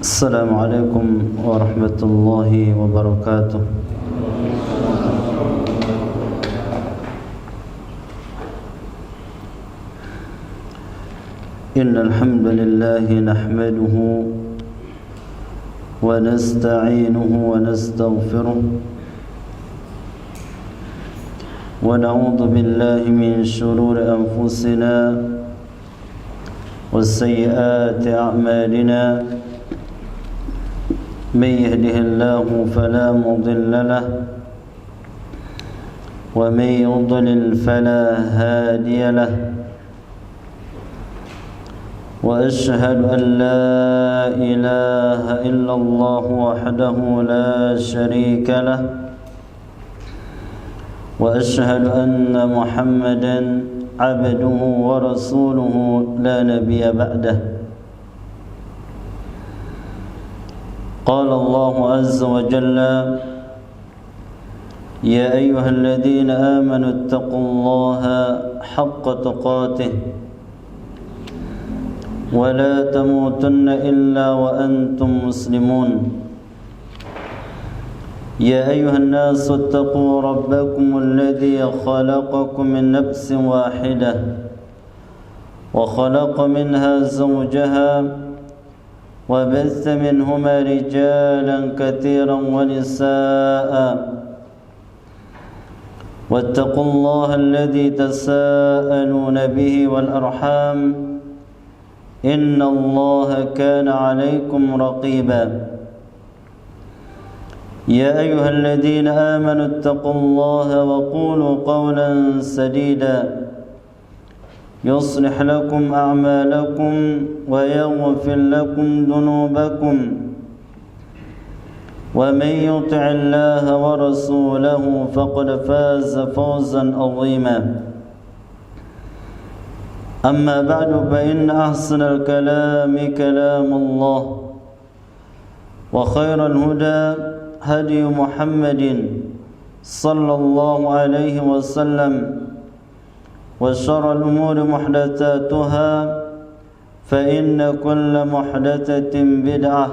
السلام عليكم ورحمة الله وبركاته. إن الحمد لله نحمده ونستعينه ونستغفره ونعوذ بالله من شرور أنفسنا وسيئات أعمالنا. من يهده الله فلا مضل له ومن يضلل فلا هادي له. وأشهد أن لا إله إلا الله وحده لا شريك له. وأشهد أن محمدا عبده ورسوله لا نبي بعده. قال الله عز وجل: يا أيها الذين آمنوا اتقوا الله حق تقاته ولا تموتن إلا وأنتم مسلمون. يا أيها الناس اتقوا ربكم الذي خلقكم من نفس واحدة وخلق منها زوجها وبث منهما رجالا كثيرا ونساء. واتقوا الله الذي تساءلون به والأرحام إن الله كان عليكم رقيبا. يا أيها الذين آمنوا اتقوا الله وقولوا قولا سديدا يصلح لكم أعمالكم ويغفر لكم ذنوبكم. ومن يطع الله ورسوله فقد فاز فوزا عظيما. أما بعد فإن أحسن الكلام كلام الله وخير الهدى هدي محمد صلى الله عليه وسلم. وشر الأمور محدثاتها فإن كل محدثة بدعة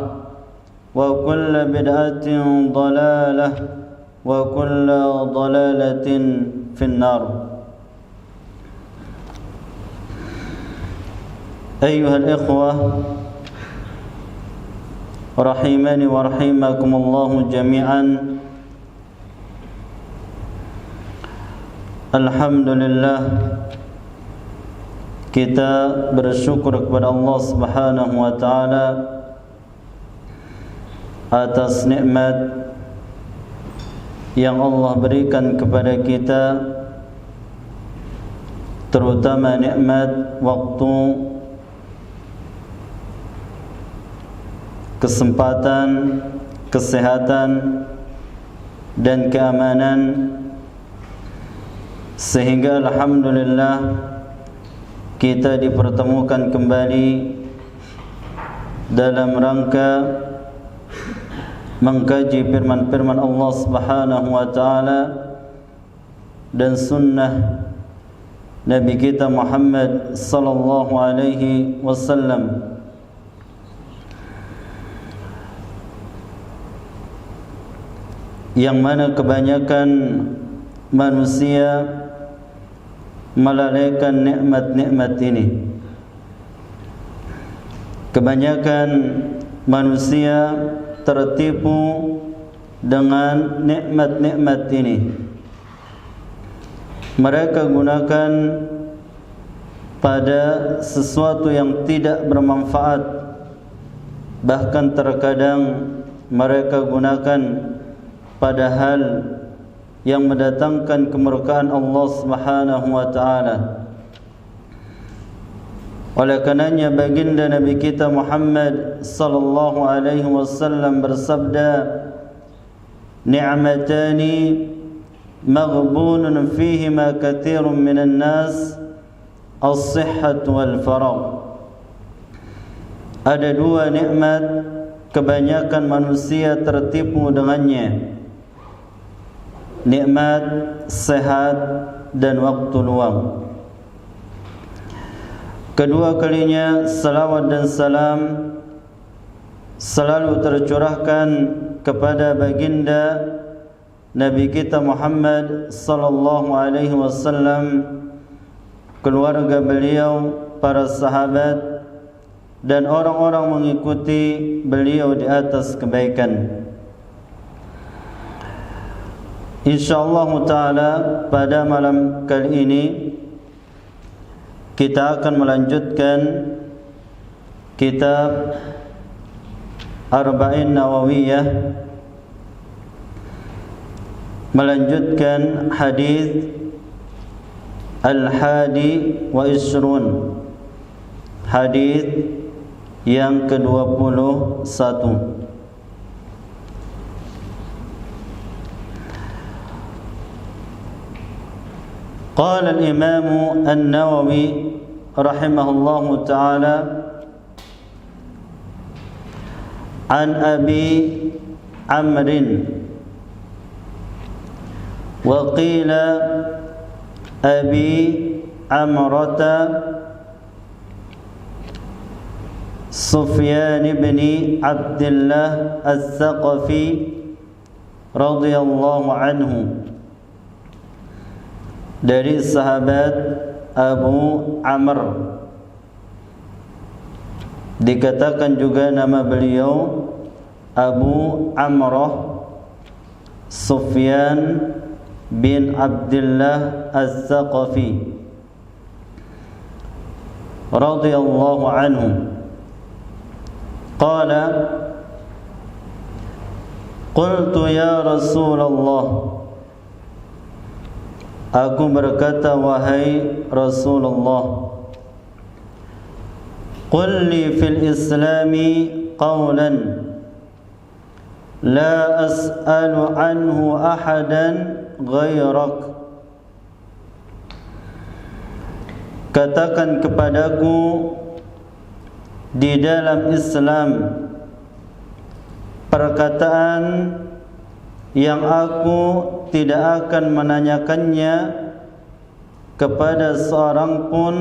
وكل بدعة ضلالة وكل ضلالة في النار. أيها الإخوة رحمني ورحمكم الله جميعا. Alhamdulillah, kita bersyukur kepada Allah Subhanahu wa taala atas nikmat yang Allah berikan kepada kita, terutama nikmat waktu, kesempatan, kesehatan dan keamanan, sehingga alhamdulillah kita dipertemukan kembali dalam rangka mengkaji firman-firman Allah Subhanahu wa taala dan sunnah Nabi kita Muhammad sallallahu alaihi wasallam. Yang mana kebanyakan manusia melalaikan nikmat-nikmat ini. Kebanyakan manusia tertipu dengan nikmat-nikmat ini. Mereka gunakan pada sesuatu yang tidak bermanfaat. Bahkan terkadang mereka gunakan pada hal yang mendatangkan kemurkaan Allah Subhanahu wa taala. Oleh karenanya baginda Nabi kita Muhammad sallallahu alaihi wasallam bersabda, "Ni'matani maghbunun fihima katsirun minan nas, as-sihhat wal faragh." Ada dua nikmat kebanyakan manusia tertipu dengannya. Nikmat sehat dan waktu luang. Kedua kalinya salawat dan salam selalu tercurahkan kepada baginda Nabi kita Muhammad sallallahu alaihi wasallam, keluarga beliau, para sahabat dan orang-orang mengikuti beliau di atas kebaikan. InsyaAllah ta'ala pada malam kali ini kita akan melanjutkan kitab Arba'in Nawawiyah, melanjutkan hadis Al-Hadi wa Ishrun, hadis yang ke-21. قال الإمام النووي رحمه الله تعالى عن أبي عمرو وقيل أبي عمرة سفيان بن عبد الله الثقفي رضي الله عنه, dari sahabat Abu Amr, dikatakan juga nama beliau Abu Amrah Sufyan bin Abdullah Az-Zaqafi radhiyallahu anhu. Qala qultu ya Rasulullah, aku berkata, wahai Rasulullah, qul li fil islami qawlan la as'alu anhu ahadan ghairak. Katakan kepadaku di dalam Islam perkataan yang aku tidak akan menanyakannya kepada seorang pun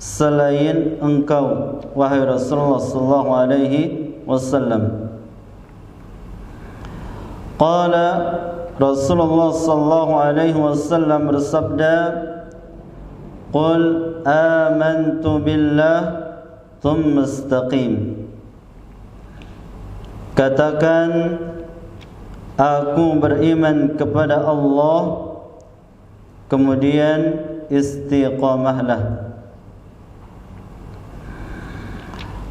selain engkau, wahai Rasulullah sallallahu alaihi wasallam. Qala Rasulullah sallallahu alaihi wasallam bersabda, qul amantu billah thumma istaqim. Katakan, aku beriman kepada Allah, kemudian istiqamahlah.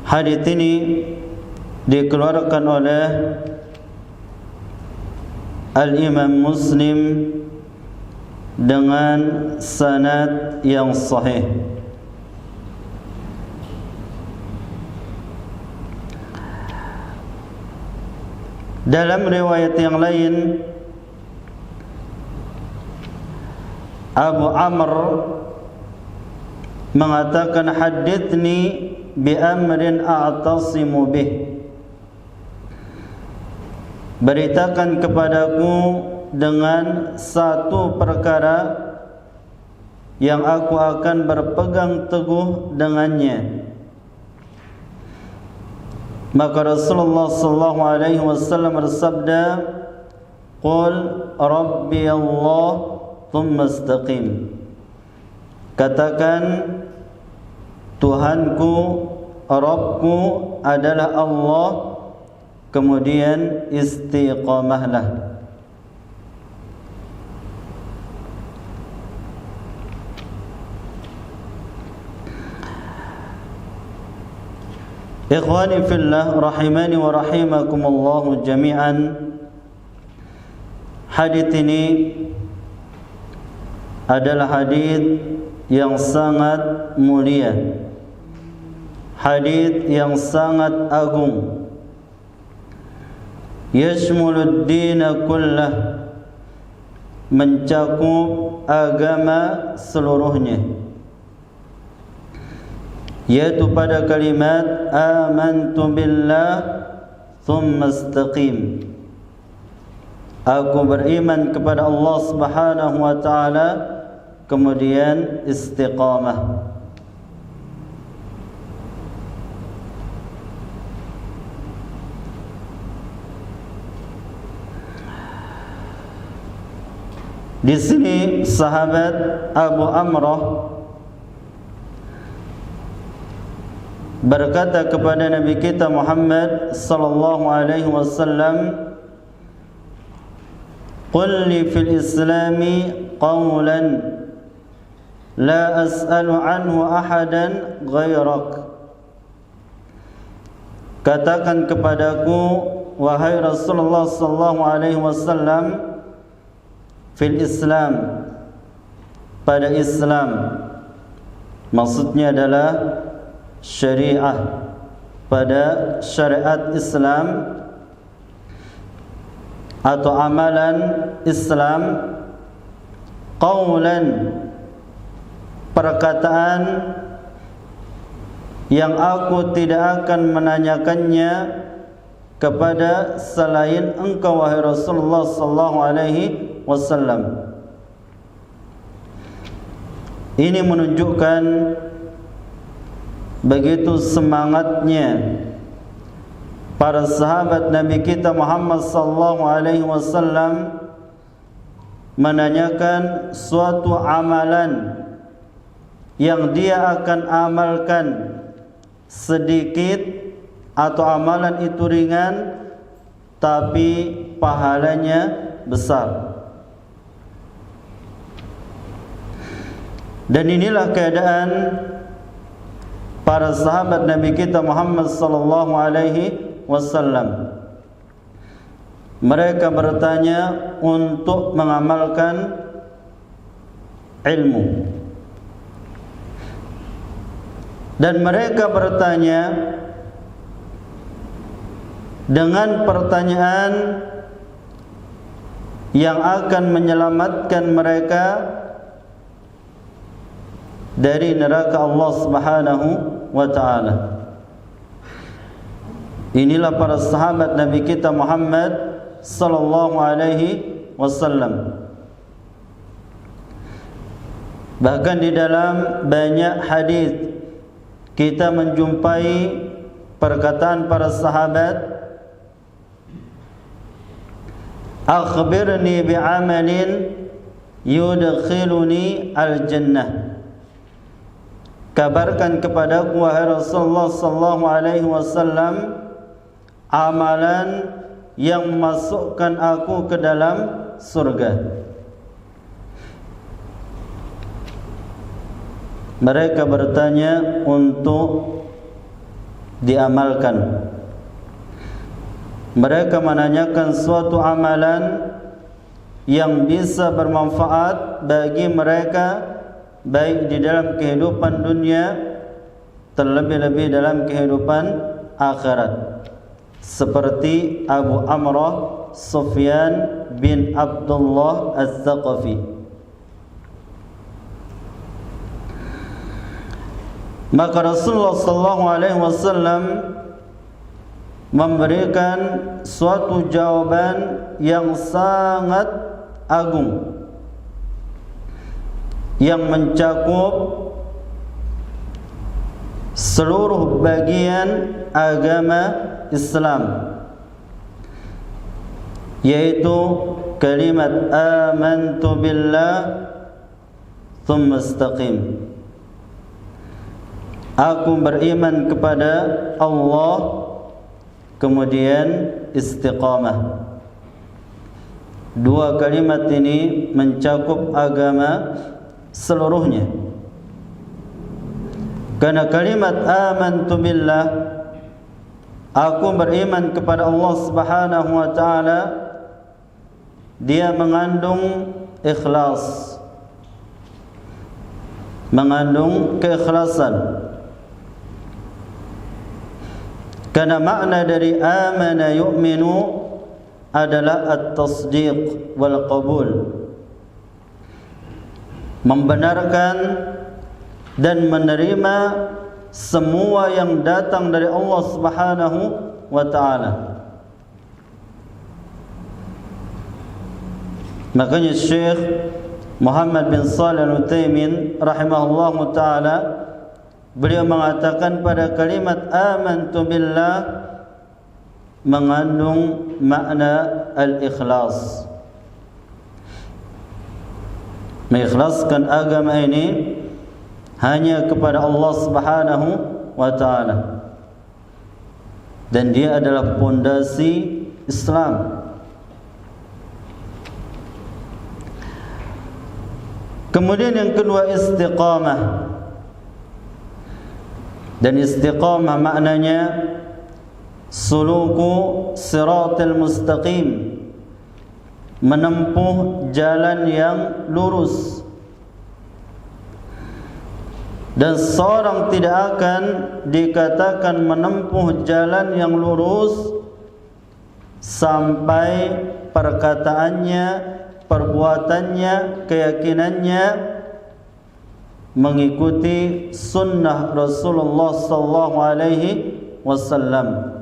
Hadis ini dikeluarkan oleh Al-Imam Muslim dengan sanad yang sahih. Dalam riwayat yang lain, Abu Amr mengatakan, hadithni bi amrin a'tasimu bih. Beritakan kepadaku dengan satu perkara yang aku akan berpegang teguh dengannya. Maka Rasulullah sallallahu alaihi wasallam bersabda, qul rabbi Allah thumma istaqim. Katakan, Tuhanku, Rabbku adalah Allah, kemudian istiqamahlah. Ikhwani fillah, rahimani wa rahimakumullahu jami'an. Hadits ini adalah hadits yang sangat mulia, hadits yang sangat agung, yashmulud dina kullah, mencakup agama seluruhnya, yaitu pada kalimat amantu billah thumma istaqim, aku beriman kepada Allah Subhanahu wa taala, kemudian istiqamah. Di sini sahabat Abu Amrah berkata kepada Nabi kita Muhammad sallallahu alaihi wasallam, "Qul li fil Islami qawlan la as'alu anhu ahadan ghairak." Katakan kepadaku wahai Rasulullah sallallahu alaihi wasallam, fil Islam, pada Islam, maksudnya adalah syariah, pada syariat Islam atau amalan Islam, qawlan, perkataan yang aku tidak akan menanyakannya kepada selain engkau wahai Rasulullah sallallahu alaihi wasallam. Ini menunjukkan begitu semangatnya para sahabat Nabi kita Muhammad sallallahu alaihi wasallam menanyakan suatu amalan yang dia akan amalkan sedikit atau amalan itu ringan tapi pahalanya besar. Dan inilah keadaan para sahabat Nabi kita Muhammad sallallahu alaihi wasallam. Mereka bertanya untuk mengamalkan ilmu. Dan mereka bertanya dengan pertanyaan yang akan menyelamatkan mereka dari neraka Allah Subhanahu wa taala. Inilah para sahabat Nabi kita Muhammad sallallahu alaihi wasallam. Bahkan di dalam banyak hadis kita menjumpai perkataan para sahabat, akhbirni bi'amalin yudkhiluni al-jannah. Kabarkan kepadaku wahai Rasulullah sallallahu alaihi wasallam amalan yang memasukkan aku ke dalam surga. Mereka bertanya untuk diamalkan. Mereka menanyakan suatu amalan yang bisa bermanfaat bagi mereka, baik di dalam kehidupan dunia, terlebih-lebih dalam kehidupan akhirat, seperti Abu Amrah Sufyan bin Abdullah Az-Zaqafi. Maka Rasulullah sallallahu alaihi wasallam memberikan suatu jawaban yang sangat agung, yang mencakup seluruh bagian agama Islam, yaitu kalimat amantu billah thumma istaqim. Aku beriman kepada Allah, kemudian istiqamah. Dua kalimat ini mencakup agama seluruhnya. Karena kalimat amantu billah, aku beriman kepada Allah Subhanahu wa taala, dia mengandung ikhlas, mengandung keikhlasan. Karena makna dari amana yu'minu adalah at-tasdiq wal qabul, membenarkan dan menerima semua yang datang dari Allah Subhanahu wa ta'ala. Makanya Syekh Muhammad bin Shalih Al-Utsaimin rahimahullahu ta'ala, beliau mengatakan pada kalimat amantu billah mengandung makna al-ikhlas, mengikhlaskan agama ini hanya kepada Allah Subhanahu wa ta'ala, dan dia adalah pondasi Islam. Kemudian yang kedua istiqamah. Dan istiqamah maknanya suluku siratal mustaqim, menempuh jalan yang lurus. Dan seorang tidak akan dikatakan menempuh jalan yang lurus sampai perkataannya, perbuatannya, keyakinannya mengikuti sunnah Rasulullah sallallahu alaihi wasallam.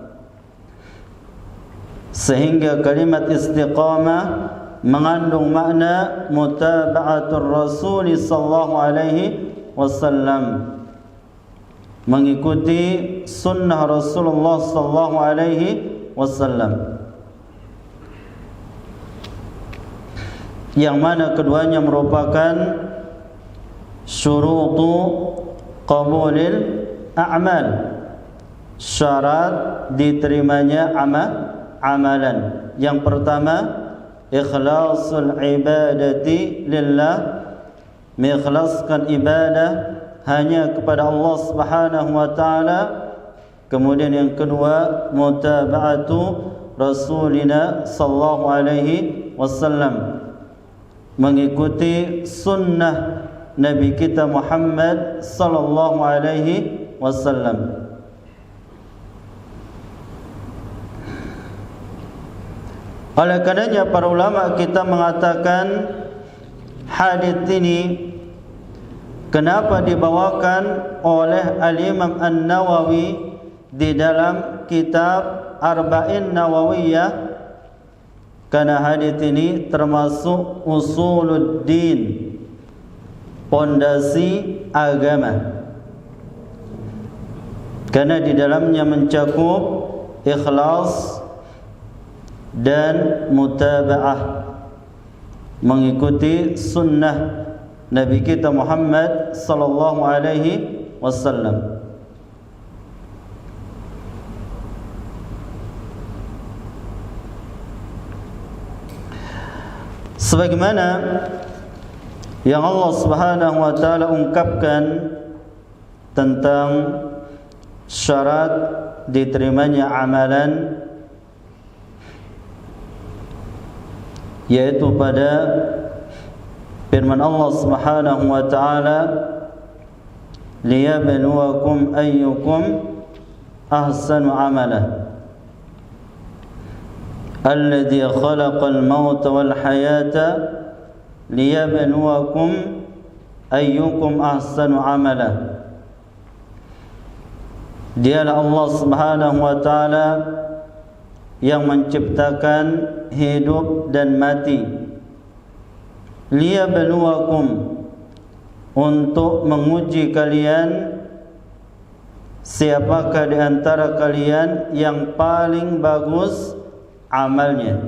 Sehingga kalimat istiqamah mengandung makna mutaba'atur Rasul sallallahu alaihi wasallam, mengikuti sunnah Rasulullah sallallahu alaihi wasallam, yang mana keduanya merupakan syurutu qabulil a'mal, syarat diterimanya amalan. Yang pertama, ikhlasul ibadati lillah, mengikhlaskan ibadah hanya kepada Allah Subhanahu wa ta'ala. Kemudian yang kedua, mutaba'atu Rasulina sallallahu alaihi wasallam, mengikuti sunnah Nabi kita Muhammad sallallahu alaihi wasallam. Oleh karenanya para ulama kita mengatakan hadits ini kenapa dibawakan oleh Al-Imam An-Nawawi di dalam kitab Arba'in Nawawiyah, karena hadits ini termasuk usuluddin, pondasi agama, karena di dalamnya mencakup ikhlas dan mutaba'ah, mengikuti sunnah Nabi kita Muhammad sallallahu alaihi wasallam. Sebagaimana yang Allah Subhanahu wa ta'ala ungkapkan tentang syarat diterimanya amalan, yaitu pada firman Allah Subhanahu wa ta'ala, liyabluwakum ayyukum ahsanu amala alladhi khalaqal mauta wal hayata liyabluwakum ayyukum ahsanu amala. Dialah Allah Subhanahu wa ta'ala yang menciptakan hidup dan mati, liyabluwakum, untuk menguji kalian siapakah di antara kalian yang paling bagus amalnya.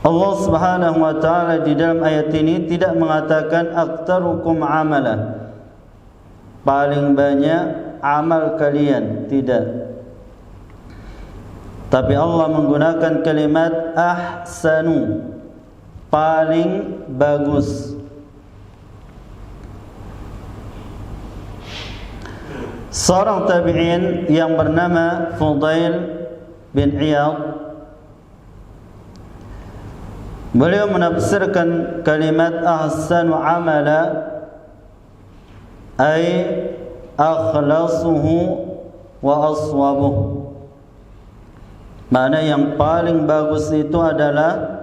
Allah Subhanahu wa ta'ala di dalam ayat ini tidak mengatakan aktsarukum amala, paling banyak amal kalian, tidak. Tapi Allah menggunakan kalimat ahsanu, paling bagus. Seorang tabi'in yang bernama Fudail bin Iyad, beliau menafsirkan kalimat ahsanu amala ay akhlasuhu wa aswabuh. Makna yang paling bagus itu adalah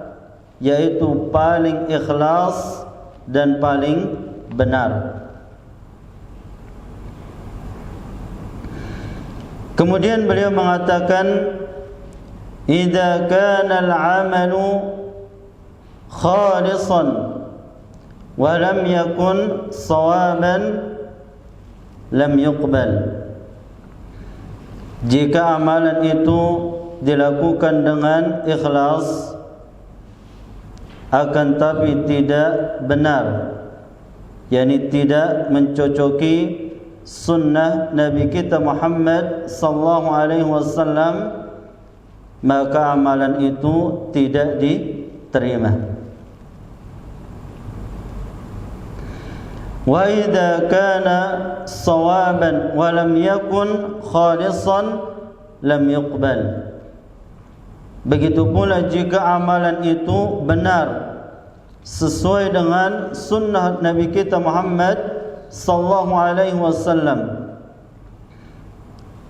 yaitu paling ikhlas dan paling benar. Kemudian beliau mengatakan, idza kana al-'amalu khalisan wa lam yakun sawaban lam yuqbal. Jika amalan itu dilakukan dengan ikhlas akan tapi tidak benar, yakni tidak mencocoki sunnah Nabi kita Muhammad sallallahu alaihi wasallam, maka amalan itu tidak diterima. Wa idza kana sawaban wa lam yakun khalisan lam yuqbal. Begitu pula jika amalan itu benar sesuai dengan sunnah Nabi kita Muhammad sallallahu alaihi wasallam,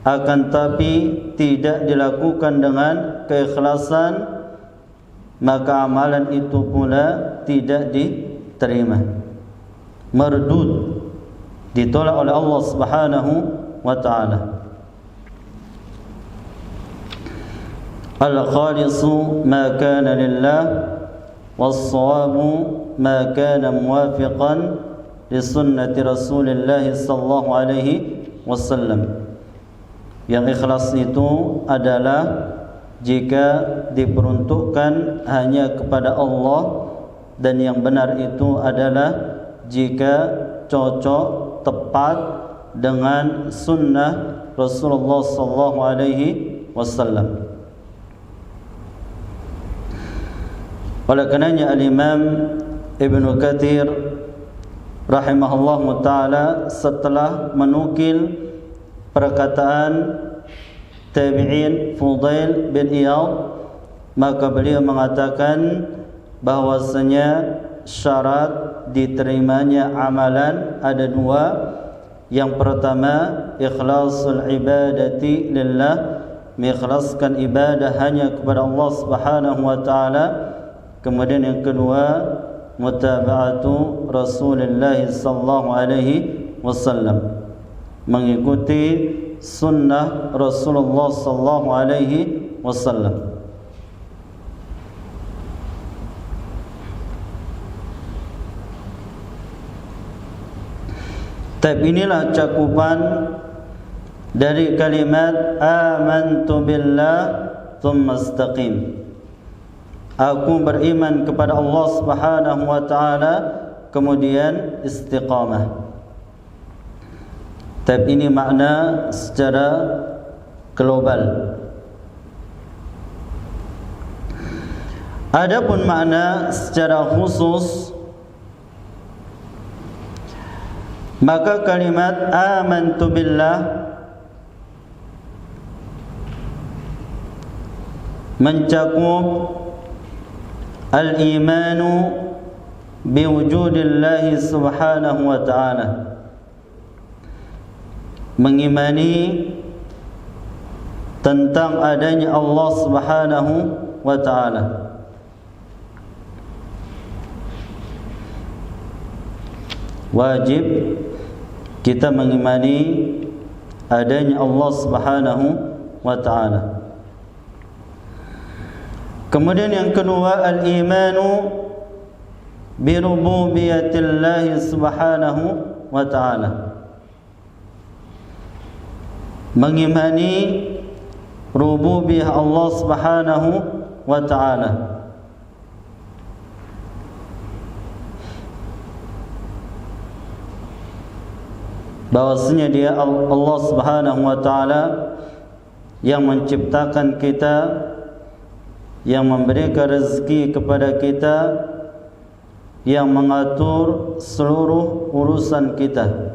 akan tapi tidak dilakukan dengan keikhlasan, maka amalan itu pula tidak diterima, mardud, ditolak oleh Allah Subhanahu wa taala. Al-khalisu ma kana lillah was-sawabu ma kana muwafiqan li sunnati Rasulillah sallallahu alaihi wasallam. Yang ikhlas itu adalah jika diperuntukkan hanya kepada Allah, dan yang benar itu adalah jika cocok tepat dengan sunnah Rasulullah sallallahu alaihi wasallam. Oleh karenanya Al-Imam Ibnu Katsir rahimahullah ta'ala setelah menukil perkataan tabi'in Fudail bin Iyad, maka beliau mengatakan bahwasanya syarat diterimanya amalan ada dua. Yang pertama, ikhlasul ibadati lillah, mengikhlaskan ibadah hanya kepada Allah Subhanahu wa taala. Kemudian yang kedua, mutaba'atu Rasulullah sallallahu alaihi wasallam, mengikuti sunnah Rasulullah sallallahu alaihi wasallam. Tapi inilah cakupan dari kalimat amantu billah thumma istaqim. Aku beriman kepada Allah Subhanahu wa taala, kemudian istiqamah. Tapi ini makna secara global. Adapun makna secara khusus, maka kalimat amantu billah mencakup al-imanu biwujudillahi subhanahu wa ta'ala, mengimani tentang adanya Allah Subhanahu wa ta'ala. Wajib kita mengimani adanya Allah Subhanahu wa ta'ala. Kemudian yang kedua, al-imanu bi rububiyatillahi subhanahu wa ta'ala, mengimani rububiyah Allah Subhanahu wa ta'ala. Bahwasanya dia Allah Subhanahu wa ta'ala yang menciptakan kita, yang memberikan rezeki kepada kita, yang mengatur seluruh urusan kita.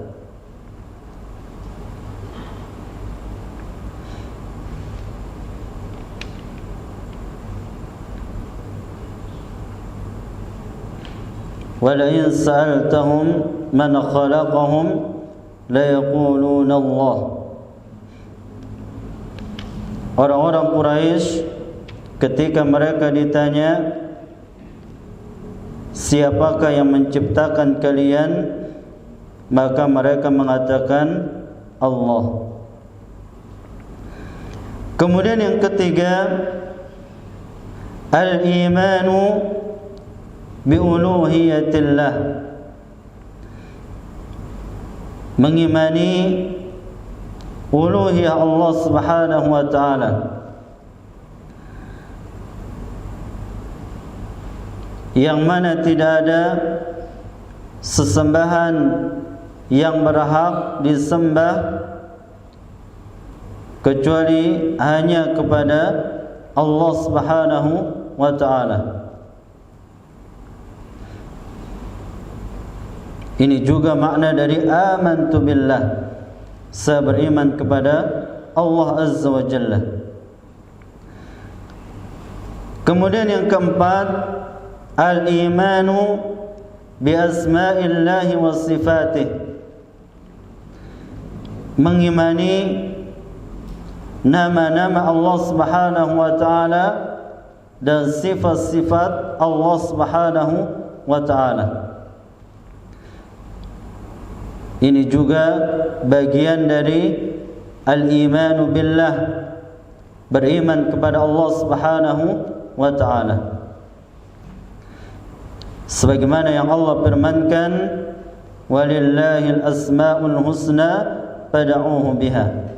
وَلَئِنْ سَأَلْتَهُمْ مَنْ خَلَقَهُمْ لَيَقُولُونَ اللَّهُ. Orang-orang Quraisy ketika mereka ditanya, siapakah yang menciptakan kalian, maka mereka mengatakan Allah. Kemudian yang ketiga, al-imanu bi'uluhiyatillah, mengimani uluhiyah Allah Subhanahu wa ta'ala, yang mana tidak ada sesembahan yang berhak disembah kecuali hanya kepada Allah Subhanahu wa ta'ala. Ini juga makna dari amantu billah, saya beriman kepada Allah Azza wa Jalla. Kemudian yang keempat, al-imanu bi asma'illahi wa sifatih, mengimani nama-nama Allah Subhanahu wa ta'ala dan sifat-sifat Allah Subhanahu wa ta'ala. Ini juga bagian dari al-imanu billah, beriman kepada Allah Subhanahu wa ta'ala. Sebagaimana yang Allah firmankan, walillahil asma'ul husna fad'uuhu biha.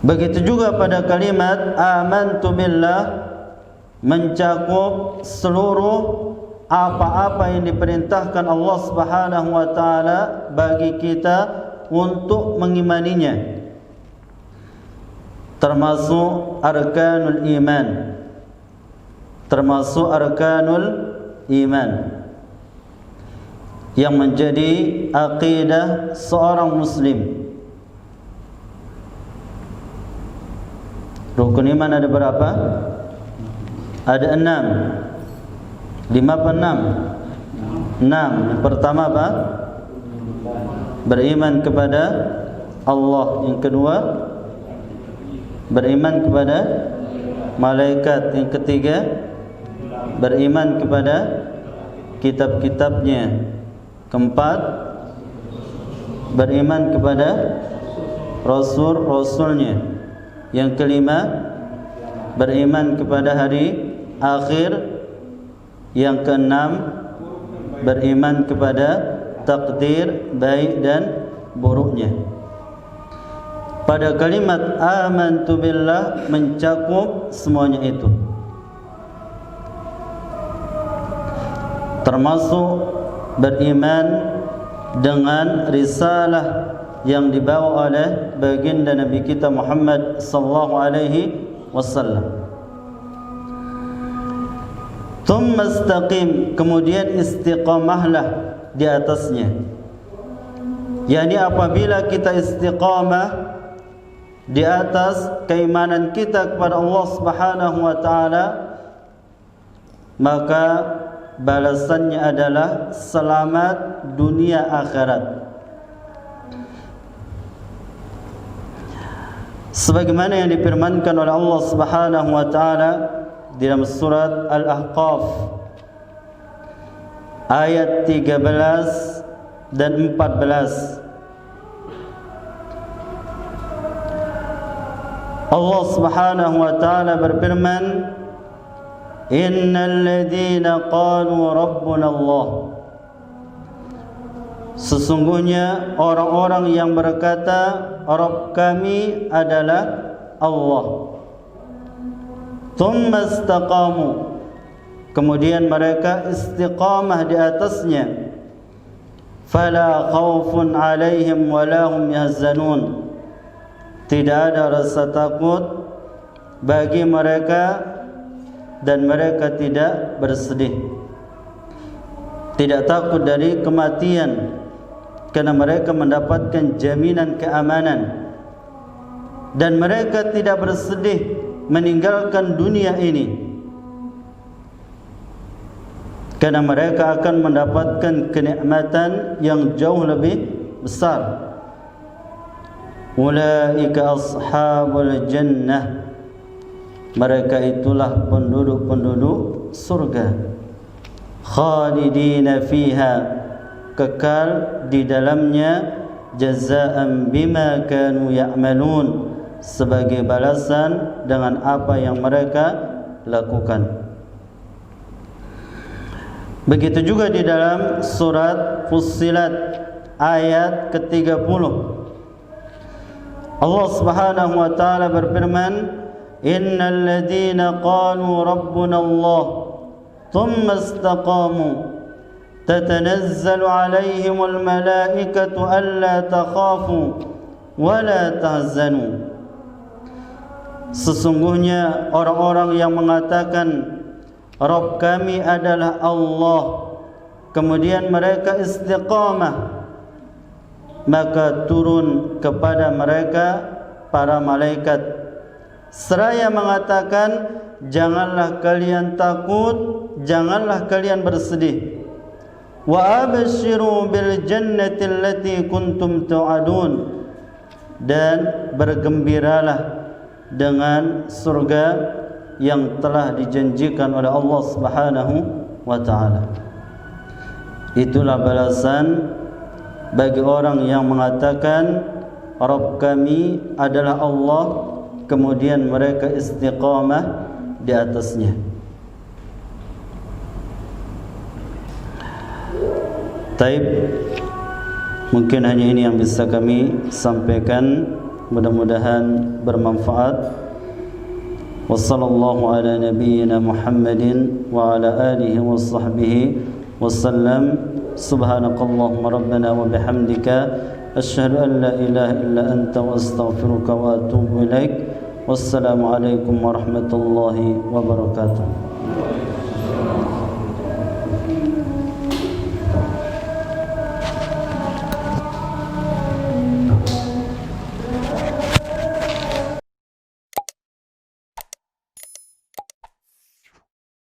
Begitu juga pada kalimat amantu billah, mencakup seluruh apa-apa yang diperintahkan Allah Subhanahu wa ta'ala bagi kita untuk mengimaninya, termasuk arkanul iman, termasuk arkanul iman yang menjadi akidah seorang muslim. Rukun iman ada berapa? Ada 6. 5 apa 6? 6. Yang pertama apa? Beriman kepada Allah. Yang kedua, beriman kepada malaikat. Yang ketiga, beriman kepada kitab-kitabnya. Keempat, beriman kepada rasul-rasulnya. Yang kelima, beriman kepada hari akhir. Yang keenam, beriman kepada takdir baik dan buruknya. Pada kalimat amantu billah mencakup semuanya itu, termasuk beriman dengan risalah yang dibawa oleh baginda Nabi kita Muhammad sallallahu alaihi wasallam. Thumma istaqim, kemudian istiqamahlah di atasnya. Yani apabila kita istiqamah di atas keimanan kita kepada Allah Subhanahu wa ta'ala, maka balasannya adalah selamat dunia akhirat. Sebagaimana yang difirmankan oleh Allah Subhanahu wa ta'ala di dalam surat Al-Ahqaf ayat 13 dan 14. Allah Subhanahu wa ta'ala berfirman, innal ladzina qalu rabbuna Allah, sesungguhnya orang-orang yang berkata Rabb kami adalah Allah, thumma istaqamu, kemudian mereka istiqamah di atasnya, fala khaufun alaihim wala hum yahzanun, tidak ada rasa takut bagi mereka dan mereka tidak bersedih. Tidak takut dari kematian karena mereka mendapatkan jaminan keamanan, dan mereka tidak bersedih meninggalkan dunia ini. karena mereka akan mendapatkan kenikmatan yang jauh lebih besar. Ulaika ashabul jannah, mereka itulah penduduk-penduduk surga. Khalidina fiha, kekal di dalamnya. Jazaa'an bima kanu ya'malun, sebagai balasan dengan apa yang mereka lakukan. Begitu juga di dalam surat Fussilat ayat ke-30, Allah Subhanahu wa taala berfirman, innal ladzina qalu rabbuna Allah thumma istaqamu tatanazzalu alaihimul malaikatu alla takhafu wa la tahzanu. Sesungguhnya orang-orang yang mengatakan Rabb kami adalah Allah, kemudian mereka istiqamah, maka turun kepada mereka para malaikat seraya mengatakan, janganlah kalian takut, janganlah kalian bersedih. Wa abshiru bil jannati allati kuntum tu'adun, dan bergembiralah dengan surga yang telah dijanjikan oleh Allah Subhanahu wa taala. Itulah balasan bagi orang yang mengatakan Rabb kami adalah Allah, kemudian mereka istiqamah di atasnya. Taib, mungkin hanya ini yang bisa kami sampaikan, mudah-mudahan bermanfaat. Wassallallahu ala nabiyyina Muhammadin wa ala alihi wa sahbihi wasallam. Subhanakallahumma rabbana wa bihamdika asyhadu an la ilaha illa anta wa astaghfiruka wa atubu ilaik. Wassalamu alaikum warahmatullahi wabarakatuh.